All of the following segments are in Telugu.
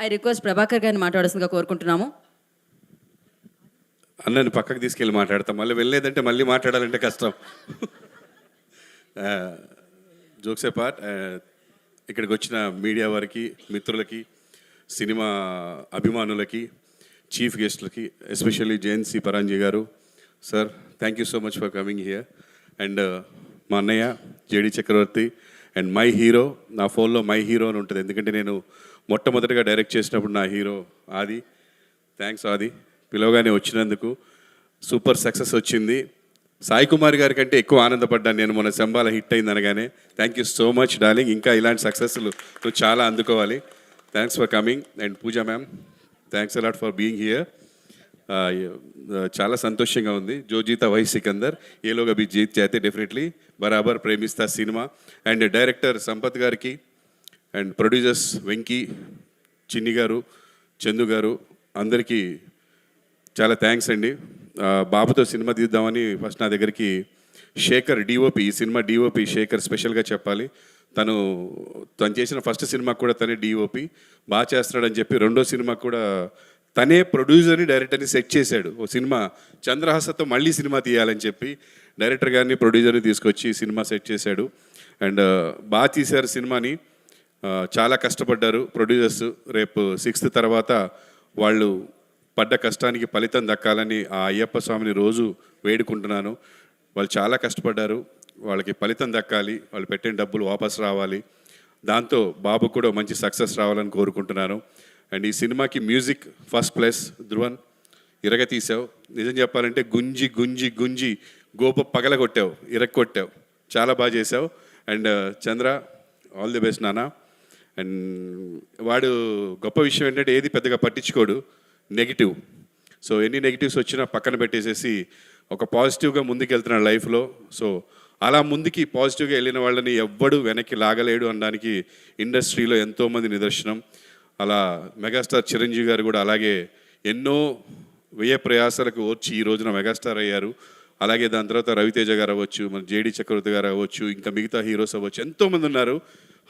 ఐ రిక్వెస్ట్ ప్రభాకర్ గారిని మాట్లాడాల్సిందిగా కోరుకుంటున్నాము. అన్నని పక్కకు తీసుకెళ్ళి మాట్లాడతాం, మళ్ళీ వెళ్ళలేదంటే మళ్ళీ మాట్లాడాలంటే కష్టం. జోక్సే పార్ట్, ఇక్కడికి వచ్చిన మీడియా వారికి, మిత్రులకి, సినిమా అభిమానులకి, చీఫ్ గెస్ట్లకి, ఎస్పెషల్లీ జేఎన్సీ పరాంజీ గారు sir, thank you so much for coming here. And మా అన్నయ్య JD Chakravarthy and my hero, నా ఫోన్లో మై హీరో అని ఉంటుంది, ఎందుకంటే నేను మొట్టమొదటిగా డైరెక్ట్ చేసినప్పుడు నా హీరో ఆది. థ్యాంక్స్ ఆది, పిలవగానే వచ్చినందుకు. సూపర్ సక్సెస్ వచ్చింది. సాయి కుమార్ గారి కంటే ఎక్కువ ఆనందపడ్డాను నేను మొన్న శంబాల హిట్ అయింది అనగానే. Thank you so much darling, ఇంకా ఇలాంటి సక్సెస్లు నువ్వు చాలా అందుకోవాలి. Thanks for coming. And Pooja ma'am, thanks a lot for being here. చాలా సంతోషంగా ఉంది. జో జీతా వహీ సికందర్, ఏలోగా బి జీత్ చేతే డెఫినెట్లీ బరాబర్ ప్రేమిస్తా సినిమా. అండ్ డైరెక్టర్ సంపత్ గారికి అండ్ ప్రొడ్యూసర్స్ వెంకీ, చిన్ని గారు, చందు గారు, అందరికీ చాలా థ్యాంక్స్ అండి. బాబుతో సినిమా తీద్దామని ఫస్ట్ నా దగ్గరికి శేఖర్ డిఓపి, ఈ సినిమా డిఓపి శేఖర్ స్పెషల్గా చెప్పాలి. తను చేసిన ఫస్ట్ సినిమాకు కూడా తనే డిఓపి, బాగా చేస్తున్నాడని చెప్పి రెండో సినిమాకు కూడా తనే ప్రొడ్యూసర్ని డైరెక్టర్ని సెట్ చేశాడు. ఓ సినిమా చంద్రహాసతో మళ్ళీ సినిమా తీయాలని చెప్పి డైరెక్టర్ గారిని ప్రొడ్యూసర్ని తీసుకొచ్చి సినిమా సెట్ చేశాడు. అండ్ బాగా తీశారు సినిమాని, చాలా కష్టపడ్డారు ప్రొడ్యూసర్స్. రేపు 6th తర్వాత వాళ్ళు పడ్డ కష్టానికి ఫలితం దక్కాలని ఆ అయ్యప్ప స్వామిని రోజు వేడుకుంటున్నాను. వాళ్ళు చాలా కష్టపడ్డారు, వాళ్ళకి ఫలితం దక్కాలి, వాళ్ళు పెట్టిన డబ్బులు వాపస్ రావాలి, దాంతో బాబు కూడా మంచి సక్సెస్ రావాలని కోరుకుంటున్నాను. అండ్ ఈ సినిమాకి మ్యూజిక్ ఫస్ట్ ప్లేస్ ధ్రువన్, ఇరగ తీసావు. నిజం చెప్పాలంటే గుంజి గుంజి గుంజి గోప పగల కొట్టావు, కొట్టావు, చాలా బాగా చేసావు. And Chandra, all the best నాన్న. అండ్ వాడు గొప్ప విషయం ఏంటంటే ఏది పెద్దగా పట్టించుకోడు, నెగిటివ్. సో ఎన్ని నెగిటివ్స్ వచ్చినా పక్కన పెట్టేసేసి ఒక పాజిటివ్గా ముందుకు వెళ్తున్నాడు లైఫ్లో. సో అలా ముందుకి పాజిటివ్గా వెళ్ళిన వాళ్ళని ఎవ్వడు వెనక్కి లాగలేడు అనడానికి ఇండస్ట్రీలో ఎంతోమంది నిదర్శనం. అలా మెగాస్టార్ చిరంజీవి గారు కూడా అలాగే ఎన్నో వ్యయ ప్రయాసాలకు వచ్చి ఈ రోజున మెగాస్టార్ అయ్యారు. అలాగే దాని తర్వాత రవితేజ గారు అవ్వచ్చు, మన జేడి చక్రవర్తి గారు అవ్వచ్చు, ఇంకా మిగతా హీరోస్ అవ్వచ్చు, ఎంతోమంది ఉన్నారు.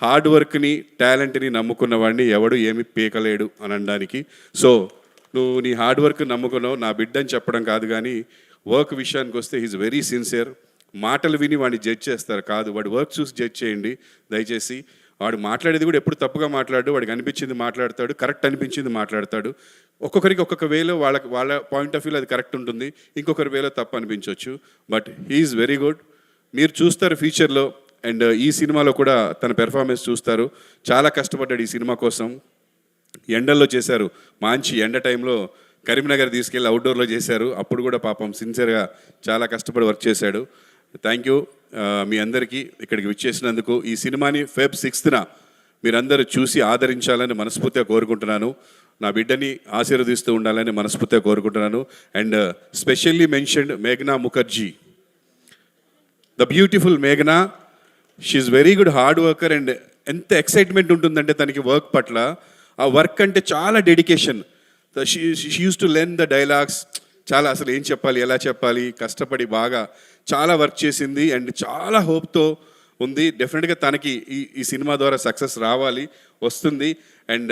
హార్డ్ వర్క్ని, టాలెంట్ని నమ్ముకున్న వాడిని ఎవడు ఏమి పీకలేడు అని అనడానికి. సో నువ్వు నీ హార్డ్ వర్క్ నమ్ముకున్నావు, నా బిడ్డ అని చెప్పడం కాదు, కానీ వర్క్ విషయానికి వస్తే హీజ్ వెరీ సిన్సియర్. మాటలు విని వాడిని జడ్జ్ చేస్తారు కాదు, వాడి వర్క్ చూసి జడ్జ్ చేయండి దయచేసి. వాడు మాట్లాడేది కూడా ఎప్పుడు తప్పుగా మాట్లాడు, వాడికి అనిపించింది మాట్లాడతాడు, కరెక్ట్ అనిపించింది మాట్లాడతాడు. ఒక్కొక్కరికి ఒక్కొక్క వేలో వాళ్ళ పాయింట్ ఆఫ్ వ్యూలో అది కరెక్ట్ ఉంటుంది, ఇంకొకరి వేలో తప్పు అనిపించవచ్చు. బట్ హీఈస్ వెరీ గుడ్, మీరు చూస్తారు ఫ్యూచర్లో. అండ్ ఈ సినిమాలో కూడా తన పెర్ఫార్మెన్స్ చూస్తారు. చాలా కష్టపడ్డాడు ఈ సినిమా కోసం, ఎండల్లో చేశారు. మంచి ఎండ టైంలో కరీంనగర్ తీసుకెళ్ళి అవుట్డోర్లో చేశారు. అప్పుడు కూడా పాపం సిన్సియర్గా చాలా కష్టపడి వర్క్ చేశాడు. థ్యాంక్ యూ మీ అందరికీ ఇక్కడికి విచ్చేసినందుకు. ఈ సినిమాని Feb 6th మీరందరూ చూసి ఆదరించాలని మనస్ఫూర్తిగా కోరుకుంటున్నాను. నా బిడ్డని ఆశీర్వదిస్తూ ఉండాలని మనస్ఫూర్తిగా కోరుకుంటున్నాను. అండ్ స్పెషల్లీ మెన్షన్డ్ మేఘనా ముఖర్జీ, ద బ్యూటిఫుల్ మేఘనా. She is very good hard worker. And ఎంత ఎక్సైట్మెంట్ ఉంటుందంటే తనకి వర్క్ పట్ల, ఆ వర్క్ అంటే చాలా dedication. She use to learn the dialogues, చాలా అసలు ఏం చెప్పాలి, ఎలా చెప్పాలి, కష్టపడి బాగా చాలా వర్క్ చేసింది. అండ్ చాలా హోప్తో ఉంది. డెఫినెట్గా తనకి ఈ సినిమా ద్వారా సక్సెస్ రావాలి, వస్తుంది. And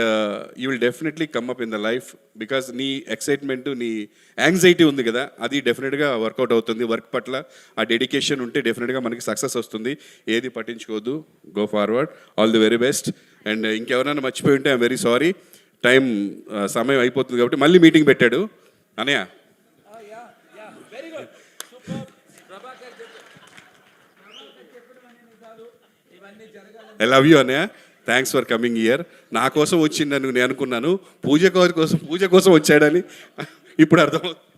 you will definitely come up in the life, because నీ ఎక్సైట్మెంట్, నీ యాంగ్జైటీ ఉంది కదా, అది డెఫినెట్గా వర్కౌట్ అవుతుంది. వర్క్ పట్ల ఆ డెడికేషన్ ఉంటే డెఫినెట్గా మనకి సక్సెస్ వస్తుంది. ఏది పట్టించుకోవద్దు, go forward, all the very best. And ఇంకెవరైనా మర్చిపోయి ఉంటే ఐఎమ్ వెరీ సారీ. సమయం అయిపోతుంది కాబట్టి మళ్ళీ మీటింగ్ పెట్టాడు అనయ్య. ఐ లవ్ యూ అన్నయ్య, థ్యాంక్స్ ఫర్ కమింగ్ హియర్. నా కోసం వచ్చిందని నేను అనుకున్నాను, పూజ కోసం వచ్చాడని ఇప్పుడు అర్థమవుతుంది.